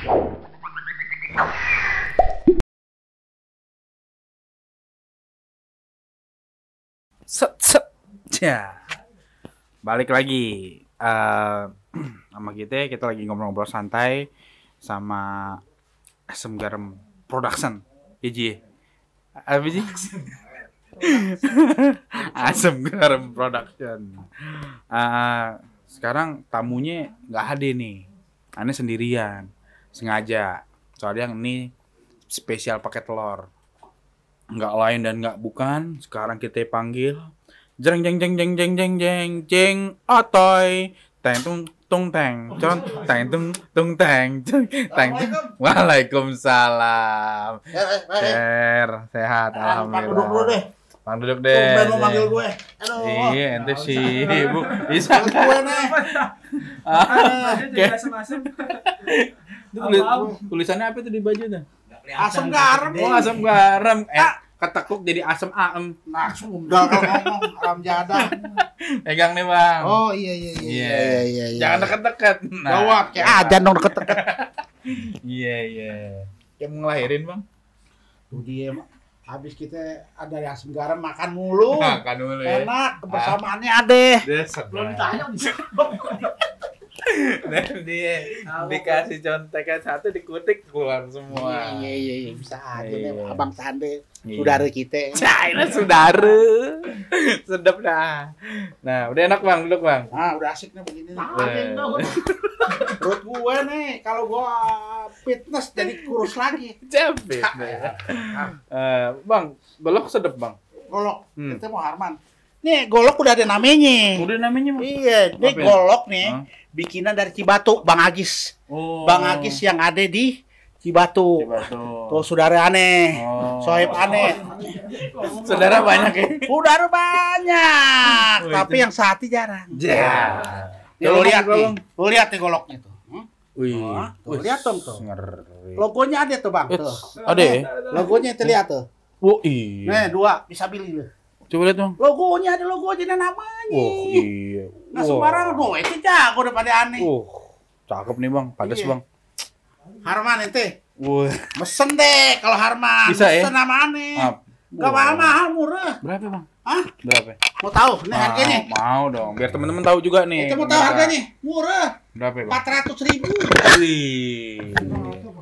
Ya, balik lagi sama kita lagi ngobrol-ngobrol santai sama Asam Garam Production, Ji. Apa sih? Asam Garam Production. Sekarang tamunya nggak hadir nih, aneh sendirian, sengaja. Soalnya yang ini spesial pakai telur, nggak lain dan nggak bukan. Sekarang kita panggil jeng jeng jeng jeng jeng jeng jeng jeng otoy teng tung tung teng con teng tung tung teng teng. Waalaikumsalam. Sehat alhamdulillah. Duduk dulu deh. Bang duduk deh. Lu manggil gue. Aduh. Iya, ente sih ibu bisa gue nih. Tulisannya apa itu di baju tuh? Asam garam. Oh, asam garam. Ketekuk jadi asam aem. Nah, sudah kalau ngomong aram jadah. Pegang nih, Bang. Oh, iya. Jangan deket-deket. Gawat, kayak ajan dong deket-deket. Iya. Kayak mau ngelahirin, Bang. Tuh dia habis kita ada asam garam makan mulu. Makan dulu ya. Enak, kebersamaannya adeh. Belum ditanya. Dan dia dikasih contekan satu dikutik keluar semua. Iya, bisa aja nih Iya. Abang Sande, Iya. saudara kita. Ini saudara. Sedap dah. Nah, udah enak Bang, duduk Bang. Nah, udah asik nih begini nih. Perut gue nih, kalau gue fitness jadi kurus lagi. Capek. Bang, golok sedap Bang. Golok, kita mau Harman. Nih, golok udah ada namanya. Udah namanya Bang. Iya, ini Apa golok nih, Hah? bikinan dari Cibatu, Bang Agis. Oh. Bang Agis yang ada di Cibatu. Tuh saudara aneh, Oh. sohib aneh. Saudara banyak ya? Saudara banyak, Wih, tapi itu- yang sehati jarang. Ya. Nih, lu lihat nih, lu lihat nih goloknya tuh. Wih. Tuh, lihat dong tuh. Ngeri. Logonya ada tuh Bang, tuh. Ada ya? Logonya itu lihat tuh. Oh iya. Nih, dua, bisa pilih. Coba lihat Bang. Logonya ada logonya dan namanya. Oh iya. Nggak sembarangan, gue itu jago daripada aneh. Cakep nih Bang, padas Iya. Bang. Harman ente, Wah. mesen deh kalau Harman. Bisa ya? Mesen sama aneh. Maaf. Gak mahal-mahal, murah. Berapa Bang? Hah? Berapa? Mau tahu? Ini harganya. Mau dong, biar temen-temen tahu juga nih. Kita mau tahu harganya. Murah. Berapa Bang? 400.000. Wih.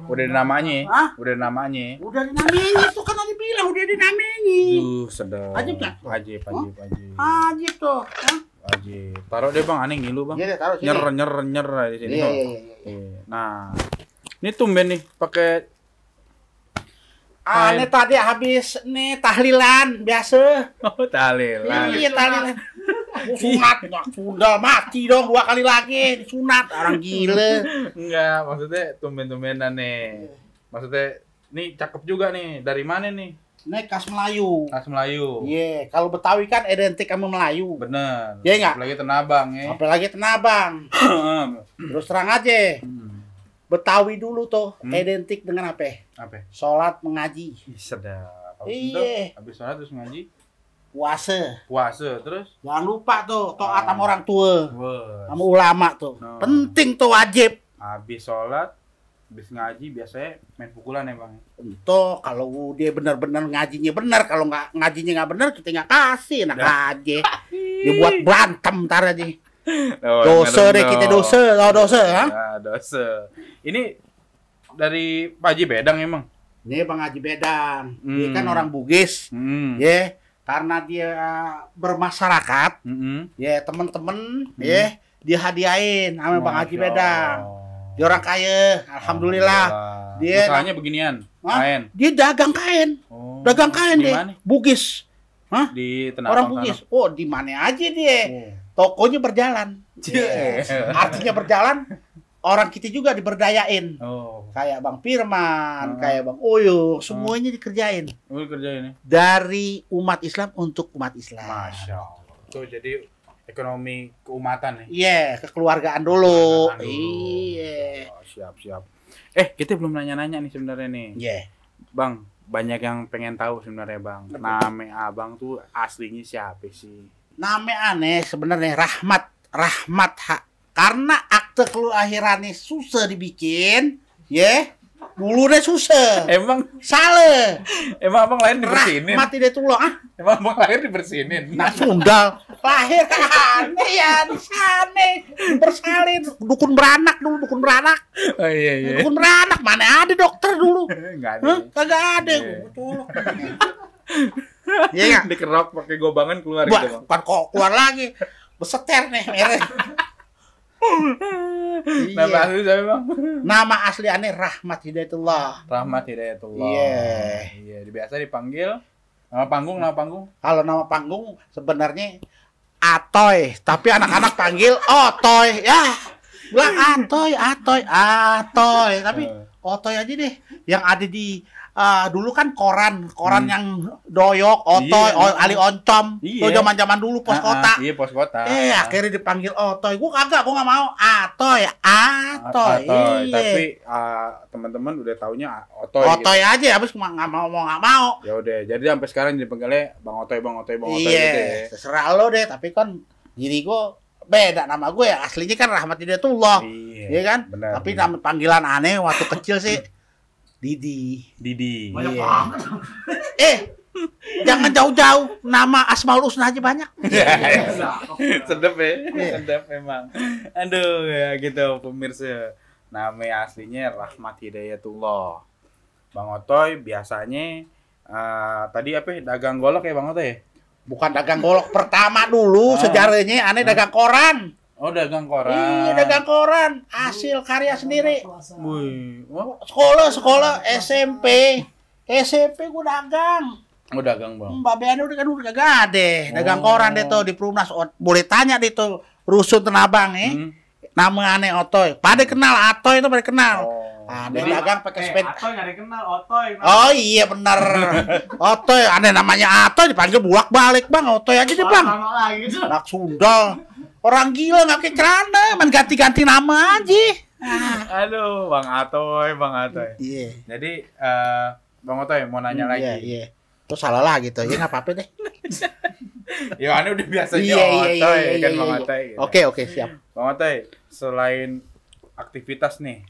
Udah ada namanya. Hah? Udah ada namanya. Udah ada namanya. Itu kan tadi bilang udah ada namanya. Sedap. Ajib nggak? Ajib. Ajib tuh. Hah? Ajib. Taruh deh Bang, aneh ngilu Bang. Iya deh, taruh sini. Nyer di sini. Iya, Bang. iya. Iya. Nah, ini tumben nih pakai Aneh tadi habis nih tahlilan biasa. tahlilan. Iya tahlilan. Sunat, sudah mati dong 2 kali lagi sunat orang gila. Enggak, maksudnya tumben-tumbenan nih. Maksudnya nih cakep juga nih. Dari mana nih? Ini khas Melayu. Khas Melayu. Iya, kalau Betawi kan identik sama Melayu. Bener. Iya nggak? Apalagi Tenabang ya. Apalagi Tenabang. Terus terang aja. Betawi dulu tuh identik dengan apa? Apa? Sholat mengaji, Sedap. Iya. Habis sholat terus ngaji. puasa. Puasa terus. Jangan lupa tuh taat sama orang tua, Wah. sama ulama tuh. Nah. Penting tuh wajib. Habis sholat, habis ngaji biasanya main pukulan ya Bang. Tuh kalau dia benar-benar ngajinya benar, kalau nggak ngajinya nggak benar kita nggak kasih, enak aja. Dia buat berantem ntar aja. Dosa deh kita dosa, dosa, ha? Ya, dosa. Ini dari Pak Haji Bedang emang. Ini Bang Haji Bedang, dia kan orang Bugis, ya. Karena dia bermasyarakat, ya temen-temen, ya dia hadiahin sama Bang Haji Bedang. Dia orang kaya, alhamdulillah. Dia usahanya beginian, kain. Dia dagang kain, dagang kain Di deh, mana? Bugis. Hah? Di Tenabang. Orang Bugis. Oh, di mana aja dia? Tokonya berjalan. Artinya berjalan, orang kita juga diberdayain. Kayak Bang Firman, kayak Bang Oyo, semuanya dikerjain. Kerjain ya. Dari umat Islam untuk umat Islam. Masya Allah. Tuh jadi ekonomi keumatan nih. Iya, kekeluargaan dulu. Kekeluargaan dulu. Iya. Oh, siap. Kita belum nanya-nanya nih sebenarnya nih. Iya. Bang, banyak yang pengen tahu sebenarnya Bang. Nama Abang tuh aslinya siapa sih? Nama aneh sebenarnya Rahmat. Karena akte kelahirannya susah dibikin, Ya. Dulu deh susah. Emang Salah. abang lahir dibersinin. Mati deh tuh lo. Emang abang lahir dibersinin. Nah Sundal. Lahir aneh ya. Aneh. Bersalin. Dukun beranak dulu. Dukun beranak. Oh iya. Dukun beranak. Mana ada dokter dulu. Enggak ada. Kagak ada. Betul. Iya nggak? Dikerok pakai gobangan keluar gitu, Bang. Bukan kok keluar lagi. Beseter nih merek. Nama asli siapa, Bang? Nama asli aneh Rahmat Hidayatullah. Rahmat Hidayatullah. Iya. Biasa dipanggil nama panggung. Kalau nama panggung sebenarnya Atoy, tapi anak-anak panggil Otoy. Ya. Bilang Atoy. Tapi Otoy aja deh. Yang ada di dulu kan koran yang doyok, Otoy, Ali Oncom. Itu zaman-zaman dulu pos kota. Iya, pos kota. Akhirnya dipanggil Otoy. Gua kagak mau. Atoy. Iya. Tapi teman-teman udah taunya Otoy. Otoy gitu. aja, habis nggak mau. Ya udah, jadi sampai sekarang dipanggilnya Bang Otoy Iya, gitu ya. terserah lo deh, tapi kan diri gua beda, nama gue ya aslinya kan Rahmat Hidayatullah. Iya kan? Benar, tapi nama panggilan aneh waktu kecil sih Didi. Banyak banget. Jangan jauh-jauh, nama Asmaul Husna aja banyak. Sedep ya. Sedep emang. Aduh ya gitu pemirsa. Nama aslinya Rahmat Hidayatullah. Bang Otoy biasanya tadi apa dagang golok ya Bang Otoy? Bukan dagang golok pertama dulu sejarahnya aneh dagang koran. Oh, dagang koran. Iya, dagang koran, hasil karya sendiri. Wih, Sekolah SMP gua dagang. Oh, dagang, Bang. Mbak Beane udah kagak ada. Dagang koran deh tuh di Perumnas. Boleh tanya deh tuh Rusun Tenabang Nama aneh Otoy. Pada kenal Atoy itu pada kenal. Ada dagang pakai sepeda. Atoy nggak dikenal, Otoy. Oh iya benar. Otoy, aneh namanya Atoy dipanggil bolak-balik, Bang. Otoy aja deh, Bang. Anak Sundal. Orang gila nggak pakai celana, main ganti-ganti nama aja. Aduh, Bang Atoy. Iya. Jadi Bang Otoy mau nanya lagi. Iya. Terus salah lah gitu. Ya nggak apa-apa deh. Ya, aneh udah biasanya Otoy kan Bang Otoy. Gitu. Oke, siap. Bang Otoy, selain aktivitas nih,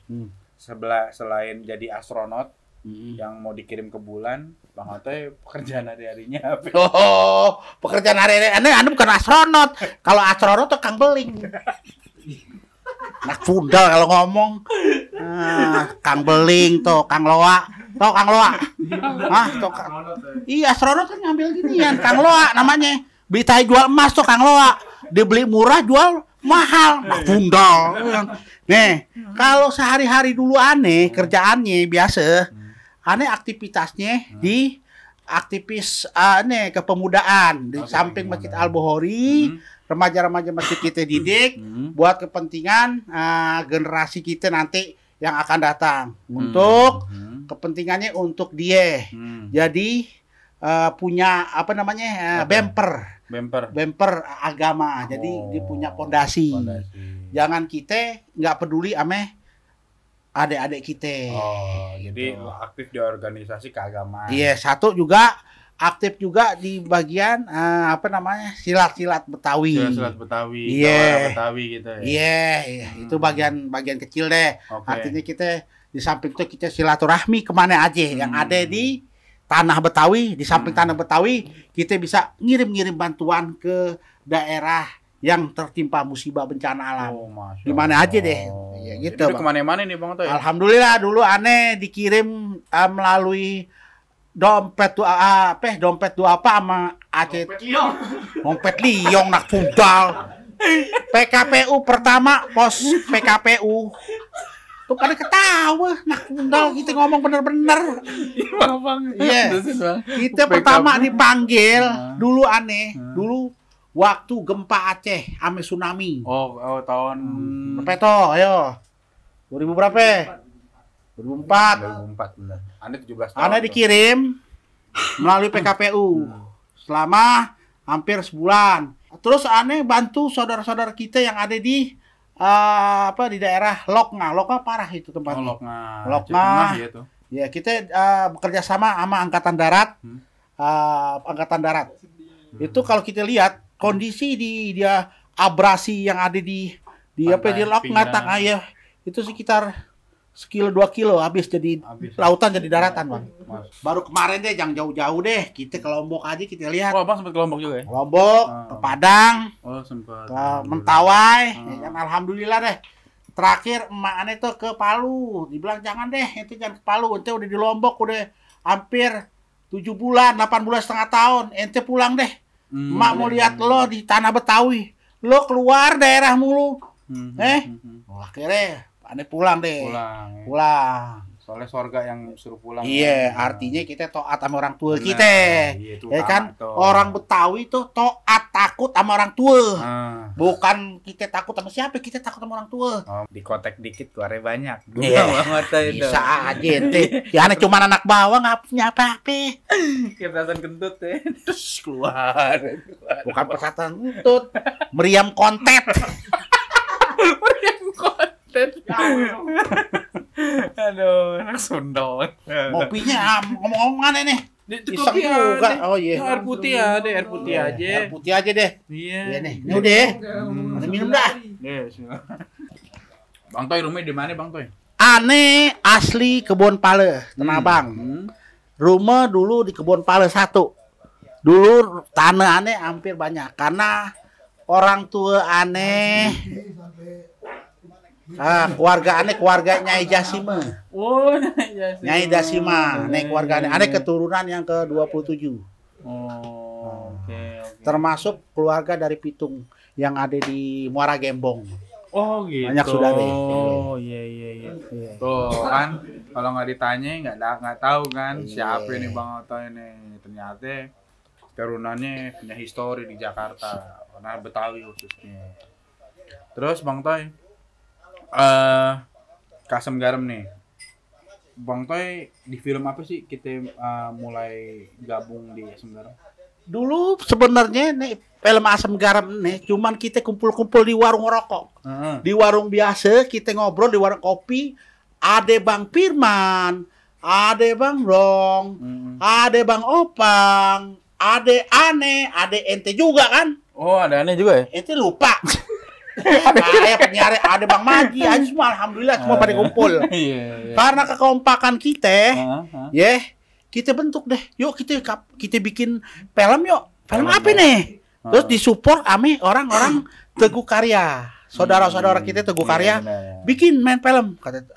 selain jadi astronot yang mau dikirim ke bulan, Bang Otoy pekerjaan hari-harinya apa? Oh, pekerjaan hari-hari Anda bukan astronot. Kalau astronot tuh Kang Beling. Nak fundal kalau ngomong. Kang Beling tuh, Kang Loa. Tau Kang Loa? Iya, astronot kan ngambil ginian. Kang Loa namanya. Beli tahi jual emas tuh Kang Loa. Dibeli murah, jual mahal. Nak fundal. Nih, kalau sehari-hari dulu aneh kerjaannya biasa. Aneh aktivitasnya di aktivis aneh kepemudaan di samping Masjid Al-Bukhari, remaja-remaja masjid kita didik buat kepentingan generasi kita nanti yang akan datang untuk kepentingannya untuk dia. Jadi punya apa namanya bemper agama. Jadi dia punya pondasi. Jangan kita nggak peduli ame adik-adik kita. Jadi aktif di organisasi keagamaan. Iya, satu juga aktif juga di bagian apa namanya silat-silat Betawi. Silat Betawi. Iya. Betawi gitu ya. Iya. Itu bagian kecil deh. Artinya kita di samping itu kita silaturahmi kemana aja yang ada di tanah Betawi, di samping tanah Betawi kita bisa ngirim-ngirim bantuan ke daerah yang tertimpa musibah bencana alam. Di mana aja deh. Ya gitu. Jadi kemana-mana nih Bang Otoy? Alhamdulillah dulu aneh dikirim melalui dompet apa sama Aceh. Dompet liong nak fundal. PKPU pertama pos PKPU. Tuh pada ketawa nak fundal kita ngomong bener-bener. Iya. Kita pertama dipanggil dulu aneh. Dulu waktu gempa Aceh ame tsunami. Oh tahun berapa itu? Ayo. 2000 berapa? 2004. 2004 benar. Anda 17 tahun. Anda dikirim melalui PKPU selama hampir sebulan. Terus aneh bantu saudara-saudara kita yang ada di di daerah Lokna. Lokna parah itu tempatnya. Lokna. Ya, kita bekerja sama Angkatan Darat. Angkatan Darat. Itu kalau kita lihat kondisi di abrasi yang ada di Lokna Tangaya itu sekitar sekilo 2 kilo habis jadi lautan jadi daratan bang. Baru kemarin deh jangan jauh-jauh deh kita ke Lombok aja kita lihat. Oh abang sempat ke Lombok juga ya? Lombok, ke Padang, sempat ke Mentawai, ya kan alhamdulillah deh. Terakhir emak aneh tuh ke Palu, dibilang jangan deh, ente jangan ke Palu, ente udah di Lombok udah hampir 7 bulan, 8 bulan setengah tahun, ente pulang deh. Emak mau lihat lo di tanah Betawi, lo keluar daerah mulu, akhirnya aneh pulang deh, pulang. Soalnya surga yang suruh pulang. Iya, artinya kita taat sama orang tua kita. Ya kan? Orang Betawi tuh taat takut sama orang tua. Bukan kita takut sama siapa, kita takut sama orang tua. Dikotek dikit keluarnya banyak. Bisa aja ente. Ya aneh cuma anak bawang nggak punya apa-apa. Kayak perasaan kentut ya. Terus keluar. Bukan perasaan kentut. Meriam kontet. Meriam kontet. Aduh, anak sundel. Ngopinya ngomong-ngomongan nih. Iseng juga. Oh iya. Air putih aja. Air putih aja deh. Iya nih. Ini udah. Ada minum dah. Bang Toy rumahnya di mana Bang Toy? Aneh asli Kebon Pale, Tanah Abang. Rumah dulu di Kebon Pale 1. Dulu tanah aneh hampir banyak karena orang tua aneh keluarga aneh keluarga Nyai Jasima. Oh, Nyai Jasima. Nyai Jasima, nek keluarga aneh keturunan yang ke-27. Oke. Termasuk keluarga dari Pitung yang ada di Muara Gembong. Oh, gitu. Banyak sudah deh. Oh, iya. Tuh kan kalau nggak ditanya nggak tahu kan siapa ini Bang Oto ini. Ternyata turunannya punya histori di Jakarta, karena Betawi khususnya. Terus Bang Toy Asam Garam nih. Bang Toy di film apa sih kita mulai gabung di Asam Garam? Dulu sebenarnya nih film Asam Garam nih cuman kita kumpul-kumpul di warung rokok. Di warung biasa kita ngobrol di warung kopi. Ada Bang Firman, ada Bang Rong, ada Bang Opang, ada Aneh, ada ente juga kan? Oh, ada Aneh juga ya? Ente lupa. Kayak penyiar ada Bang Maji aja semua alhamdulillah semua pada kumpul. Karena kekompakan kita, kita bentuk deh. Yuk kita bikin film yuk. Film apa nih? Terus disupport ame orang-orang Teguh Karya. Saudara-saudara kita Teguh Karya bikin main film kata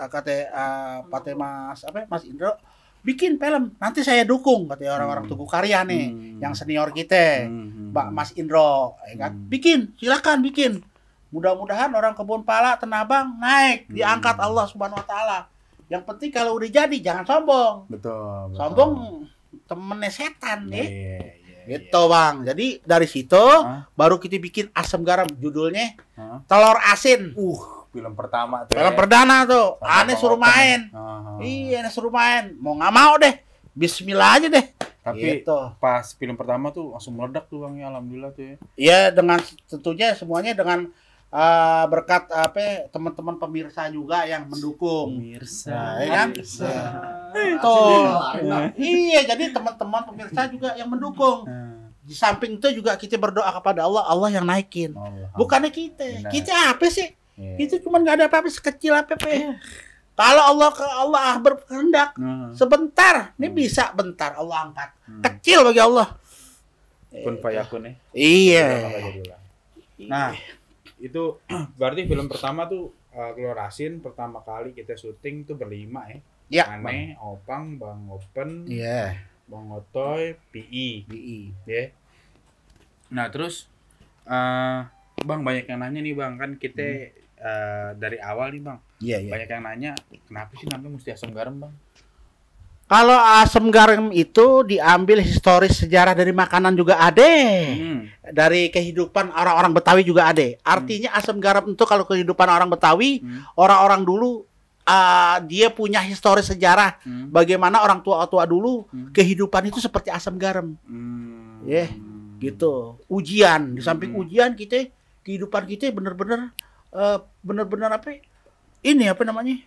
Mas Indro bikin film nanti saya dukung kata orang-orang Teguh Karya nih yang senior kita Mas Indro ya kan bikin silakan bikin. Mudah-mudahan orang Kebon Pala Tanah Abang naik diangkat Allah Subhanahu wa taala. Yang penting kalau udah jadi jangan sombong. Betul. Sombong temennya setan ya. Gitu Bang. Jadi dari situ baru kita bikin Asam Garam judulnya Telur Asin. Film pertama tuh. Film perdana tuh. Aneh suruh main. Iya, aneh suruh main. Mau nggak mau deh. Bismillah aja deh. Tapi gitu. Pas film pertama tuh langsung meledak tuh Bang ya alhamdulillah tuh ya. Iya dengan tentunya semuanya dengan berkat teman-teman pemirsa juga yang mendukung. Pemirsa, ya kan? Tuh. Iya, jadi teman-teman pemirsa juga yang mendukung. Di samping itu juga kita berdoa kepada Allah, Allah yang naikin. Bukannya kita. Benar. Kita apa sih? Kita cuma nggak ada apa-apa sekecil apa. Kalau Allah berkehendak sebentar, ini bisa bentar Allah angkat. Kecil bagi Allah. Kun fayakun ya. Iya. Nah, itu berarti film pertama tuh Telur Asin pertama kali kita syuting tuh berlima ya. Iya. Aneh, Opang, Bang Open, Bang Otoy, PI. Ya. Nah, terus Bang banyak yang nanya nih Bang, kan kita dari awal nih Bang. Iya. Banyak yang nanya, kenapa sih namanya mesti Asam Garam Bang? Kalau Asam Garam itu diambil historis sejarah dari makanan juga ada. Dari kehidupan orang-orang Betawi juga ada. Artinya Asam Garam itu kalau kehidupan orang Betawi, orang-orang dulu dia punya historis sejarah. Bagaimana orang tua-tua dulu kehidupan itu seperti asam garam. Gitu. Ujian, di samping ujian kita kehidupan kita benar-benar apa? Ini apa namanya?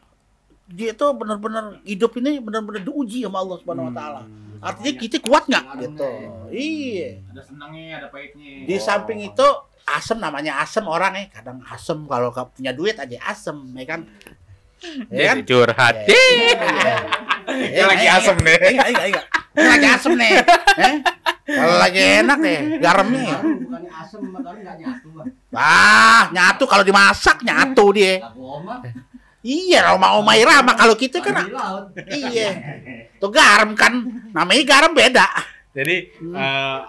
Dia itu benar-benar hidup ini benar-benar diuji sama Allah Subhanahu wa taala. Artinya kita kuat nggak gitu. Iya. Ada senangnya, ada pahitnya. Di samping itu asam namanya asam orang kadang asam kalau punya duit aja asam ya kan. Ya kan? Curhat. Lagi asem nih. Enggak. Lagi asem nih. Kalau lagi enak nih, garamnya. Bukannya asem, makanya nggak nyatu. Nyatu kalau dimasak nyatu dia. Lagu Oma. Iya, oma Irama kalau kita kan. Di laut. Iya. Tuh garam kan, namanya garam beda. Jadi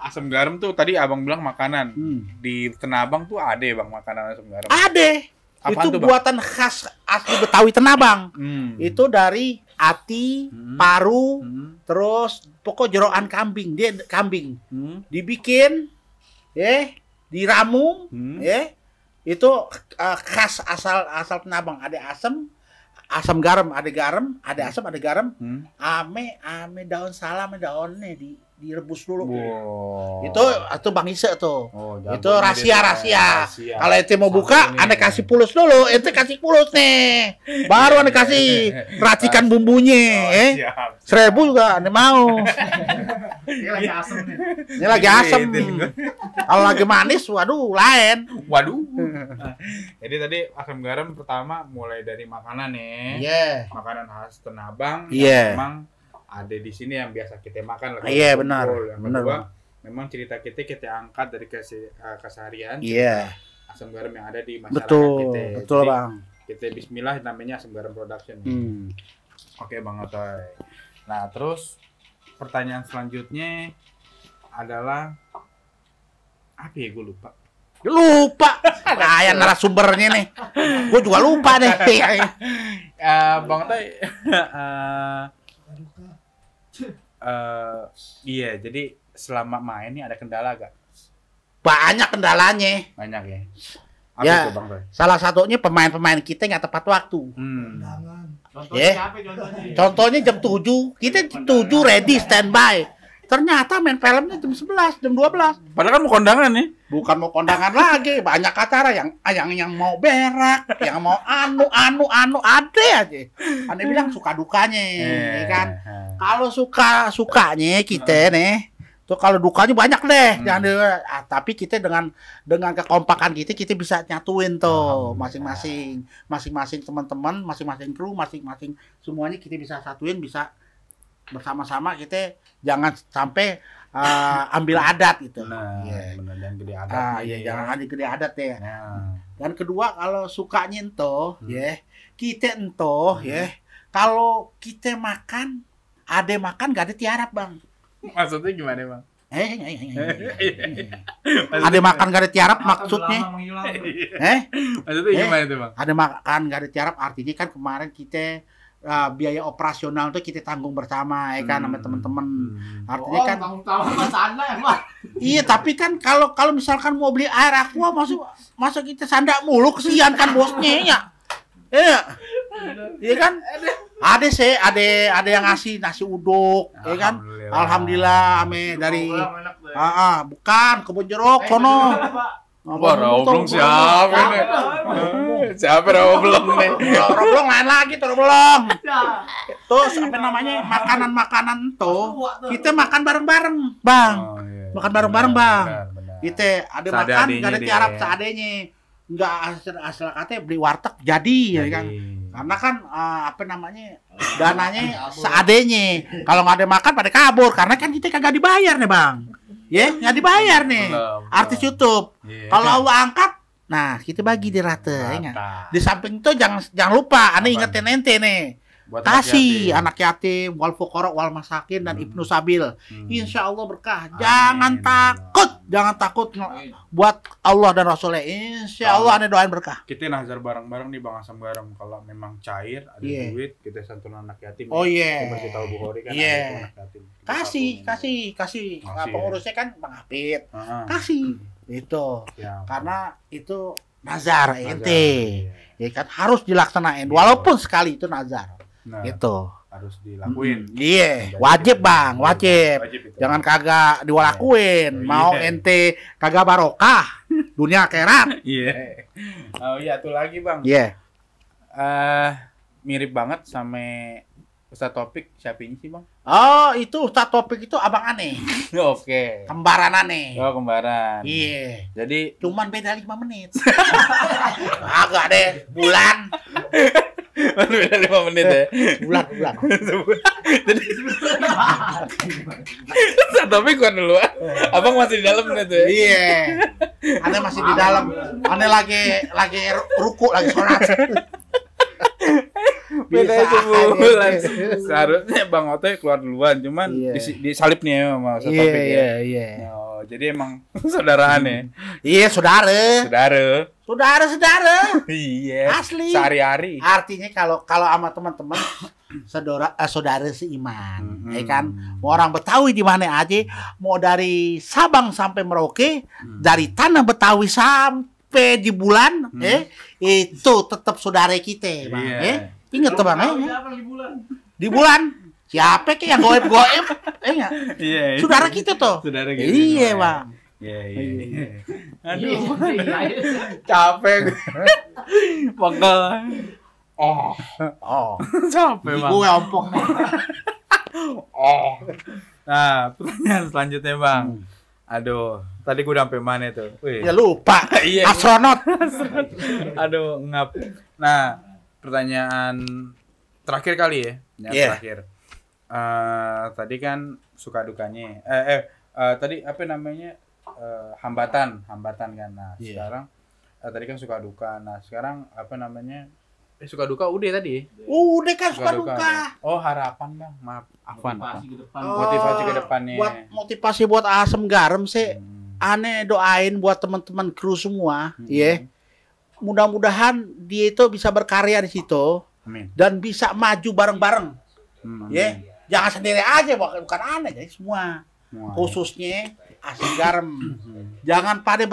asam garam tuh tadi abang bilang makanan. Di Tenabang tuh ada ya bang makanan asam garam. Ada. Apaan Itu tuh, Bang? buatan khas asli Betawi Tenabang. Itu dari ati, paru, terus pokok jeroan kambing. Dia kambing. Dibikin, diramu, itu khas asal Tenabang. Ada asam garam, ada asam, ada garam. Ame daun salam, daunnya direbus dulu. Wow. Itu Bang Ise tuh. Jago Itu nih rahasia. dia. Kalau ente mau buka, Sampai ane nih. kasih pulus dulu. Ente kasih pulus nih. Baru ane kasih racikan bumbunya. Siap. 1.000 juga ane mau. Ini lagi asem nih. Ini lagi asem. Iya, Kalau lagi manis, waduh lain. Waduh. Jadi tadi asam garam pertama mulai dari makanan nih. Iya. Makanan khas Tenabang Iya. yang memang ada di sini yang biasa kita makan. Iya, benar. Yang Benar, kedua, Bang. memang cerita kita angkat dari keseharian. Iya. Asam garam yang ada di masyarakat Betul, kita. betul Jadi, Bang. Kita bismillah namanya asam garam production. Oke Bang Otoy. Nah terus pertanyaan selanjutnya adalah apa ya, gue lupa. Lupa. Kayak narasumbernya nih. Gue juga lupa deh. Bang Otoy, iya jadi selama main nih ada kendala gak? Banyak kendalanya. Banyak ya. Apa Ya. itu Bang Otoy? Salah satunya pemain-pemain kita nggak tepat waktu. Contohnya siapa contohnya? Contohnya jam 7, kita jam 7 ready standby. Ternyata main filmnya jam 11, jam 12. Padahal kan mau kondangan nih. Bukan mau kondangan lagi, banyak acara yang mau berak, yang mau anu ada aja. Ane bilang suka dukanya, ya kan? Kalau sukanya kita nih, tuh kalau dukanya banyak deh. Tapi kita dengan kekompakan kita bisa nyatuin tuh masing-masing teman-teman, masing-masing kru, masing-masing semuanya kita bisa satuin, bisa bersama-sama. Kita jangan sampai ambil adat gitu. Nah, Iya. benar dan gede adat. Iya, jangan ada gede adat ya. Nah. Dan kedua, kalau sukanya kita kalau kita makan, gak ada tiarap bang. Maksudnya gimana Bang? Ada makan gak ada tiarap maksudnya? Maksudnya gimana itu Bang? Ada makan gak ada tiarap artinya kan kemarin kita biaya operasional tuh kita tanggung bersama ya kan sama teman-teman. Artinya kan iya, tapi kan kalau misalkan mau beli air aqua masuk kita sandak mulu, kesian kan bosnya ya. Iya kan? Ada yang ngasih nasi uduk, ya kan? Alhamdulillah ame dari bukan kebun jeruk sono. Roblong siapa nih? Siapa Roblong nih? Roblong lain lagi tuh Roblong. Terus apa namanya? Makanan tuh kita makan bareng-bareng, Bang. Makan bareng-bareng, Bang. Kita ada makan enggak ada tiarap seadanya. Enggak asal katanya beli warteg jadi ya kan. Karena kan dananya seadanya. Kalau nggak ada makan pada kabur karena kan kita kagak dibayar nih, Bang. Nggak dibayar nih. Artis YouTube. Kalau Allah angkat, nah kita bagi di rata. Di samping itu jangan lupa, ane ingetin ente nih. Kasih anak yatim, wal fuqara, wal masakin dan ibnu sabil. Insya Allah berkah. Jangan takut buat Allah dan Rasulnya. Insya Allah ane doain berkah. Kita nazar bareng-bareng nih Bang Asam Garam. Kalau memang cair ada duit, kita santunan anak yatim. Oh iya. Kita tahu Bukhari kan Iya. ada anak yatim. Kasih. Nah, pengurusnya kan Bang Hafid. Kasih. Itu. Karena itu nazar ente. Ya kan harus dilaksanain walaupun sekali itu nazar. Nah, gitu. Harus dilakuin. Iya, wajib Bang, wajib. Itu. Jangan kagak diwalakuin. Mau ente kagak barokah dunia akhirat. Iya. Oh iya, tuh lagi Bang. Iya. Mirip banget sama Ustaz Topik. Siapa ini sih Bang? Oh, itu Ustaz Topik itu abang aneh. Oke. Kembaran aneh. Oh, kembaran. Iya. Jadi Cuman beda 5 menit. Agak deh, bulan. Beda 5 menit ya. Bulan. Jadi tapi gua dulu. Abang masih di dalam nih tuh. Iya. Ane masih di dalam. Ane lagi ruku, lagi sholat. Beda Bisa sebulan. aja. Seharusnya Bang Otoy keluar duluan, cuman Iya. disalip nih ya sama Ustaz Taufik ya. Iya. Oh, jadi emang saudaraan ya. Iya, saudara. Saudara. Iya. Asli. Sehari-hari. Artinya kalau sama teman-teman saudara seiman, ya kan? Mau orang Betawi di mana aja, mau dari Sabang sampai Merauke, dari tanah Betawi sampai di bulan, itu tetap saudara kita, Bang. Iya. Ingat tuh, Bang. Siapa di bulan? Di bulan. Siapa ke yang goib-goib? Enggak. Iya. Saudara kita tuh. Saudara gitu. Iya, Bang. Iya. Aduh, Iya. capek. Pegel. Oh. Capek, Bang. Gue ompong. Oh. Nah, pertanyaan selanjutnya, Bang. Aduh, tadi gue udah sampai mana tuh? Wih. Ya lupa. Iya. Astronot. Aduh, ngap. Nah, pertanyaan terakhir kali ya. Yang Iya. terakhir. Tadi kan suka dukanya. Tadi apa namanya? Hambatan kan. Nah, Iya. sekarang tadi kan suka duka. Nah, sekarang apa namanya? Suka duka udah tadi. Udah kan suka duka. Oh, harapan, Bang. Maaf. Afwan. Motivasi ke depan. Motivasi ke depannya. Buat motivasi buat asam garam sih. Aneh doain buat teman-teman kru semua, ya. Mudah-mudahan dia itu bisa berkarya di situ Amin. dan bisa maju bareng-bareng, ya. Amin. Jangan sendiri aja, bukan aneh, jadi semua. Semua. Khususnya asam garam. Jangan pada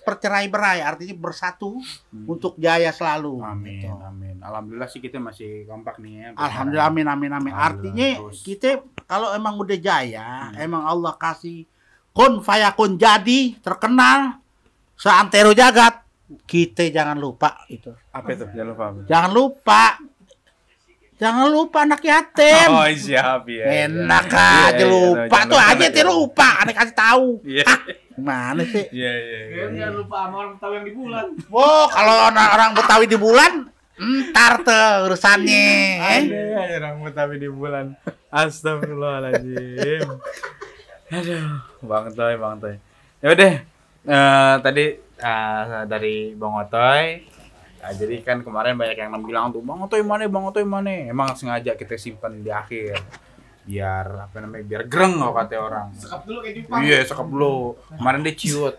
bercerai-berai, artinya bersatu untuk jaya selalu. Amin, Gitu. amin. Alhamdulillah sih kita masih kompak nih ya. Alhamdulillah, amin. Alhamdulillah, Artinya terus. kita kalau emang udah jaya, emang Allah kasih kun fayakun jadi terkenal seantero jagat, kita jangan lupa itu. Apa itu? Jangan lupa. Apa? Jangan lupa anak yatim. Oh, siap ya. Enak Iya, aja iya, lupa jangan tuh lupa aja anak dia yatim. lupa, aneh kasih tahu. Iya. Gimana sih? Iya. Jangan lupa sama orang Betawi yang di bulan. Oh, kalau orang Betawi di bulan, ntar tuh urusannya. Ada orang Betawi di bulan. Astagfirullahaladzim. Aduh, Bang Toy. Ya udah, tadi dari Bang Otoy. Nah, jadi kan kemarin banyak yang bilang tuh Bang Otoy mana. Emang sengaja kita simpan di akhir. Biar apa namanya? Biar greng kalau kata orang. Sekap dulu kayak Jepang. Iya, sekap dulu. Kemarin dia ciut.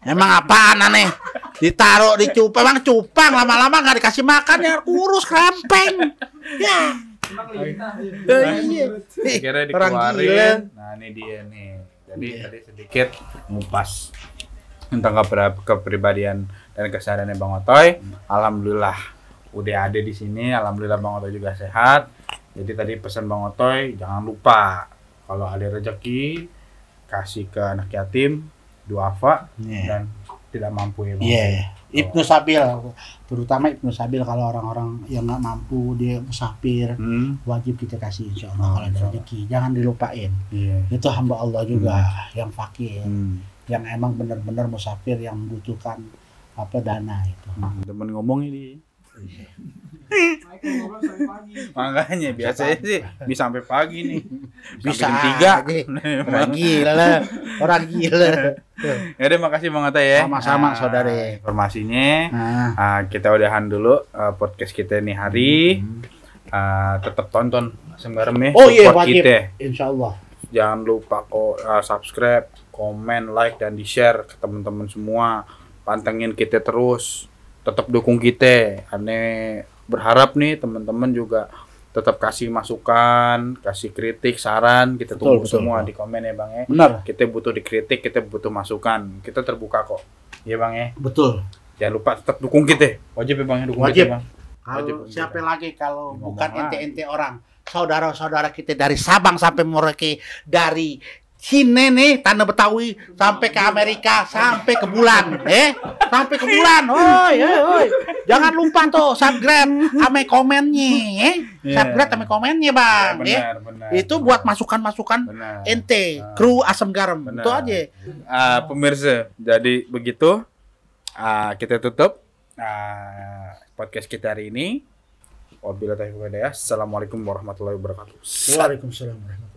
Emang apaan aneh? Ditaruh di cupang, emang cupang lama-lama nggak dikasih makan ya kurus krempeng. Ya. Iya. Akhirnya Orang gila. dikeluarin. Nah, ini dia nih. Jadi tadi sedikit ngupas tentang kepribadian dan kesehariannya Bang Otoy. Alhamdulillah udah ada di sini. Alhamdulillah Bang Otoy juga sehat. Jadi tadi pesan Bang Otoy, jangan lupa kalau ada rezeki kasih ke anak yatim, duafa dan tidak mampu ya Bang. Iya. Ibnu Sabil, terutama Ibnu Sabil kalau orang-orang yang nggak mampu dia musafir, wajib kita kasih insya Allah kalau ada rezeki. Jangan dilupain. Iya. Itu hamba Allah juga yang fakir, yang emang benar-benar musafir yang membutuhkan dana itu. Temen ngomong ini. Michael ngobrol sampai pagi. Makanya biasanya sih bisa sampai pagi nih. Bisa Sampai jam 3. aja. Orang gila. Ya udah makasih Bang Otoy ya. Sama-sama, saudari. Informasinya. Nah, Kita udahan dulu podcast kita nih hari. Tetap tonton Asam Garam ya. oh iya support wajib. kita. Insya Allah. Jangan lupa subscribe, komen, like dan di-share ke teman-teman semua. Pantengin kita terus. Tetap dukung kita. Aneh berharap nih teman-teman juga tetap kasih masukan, kasih kritik, saran, kita tunggu Betul, semua betul. di komen ya Bang ya. Benar. Kita butuh dikritik, kita butuh masukan, kita terbuka kok. Iya Bang ya. Betul. Jangan lupa tetap dukung kita. Wajib ya Bang ya dukung Wajib. kita Bang. Wajib. Kalau siapa lagi kalau Ngomong bukan lagi. ente-ente orang, saudara-saudara kita dari Sabang sampai Merauke, dari sini nih tanah Betawi sampai ke Amerika, sampai ke bulan, sampai ke bulan. Oi. Jangan lupa tuh subscribe sama komennya, Iya. subscribe sama komennya bang. Benar. Itu buat masukan-masukan Benar. ente, kru asam garam. Benar. Itu aja. Pemirsa, jadi begitu kita tutup podcast kita hari ini. Wabillahi taufiq wal hidayah. Assalamualaikum warahmatullahi wabarakatuh. Waalaikumsalam warahmatullahi wabarakatuh.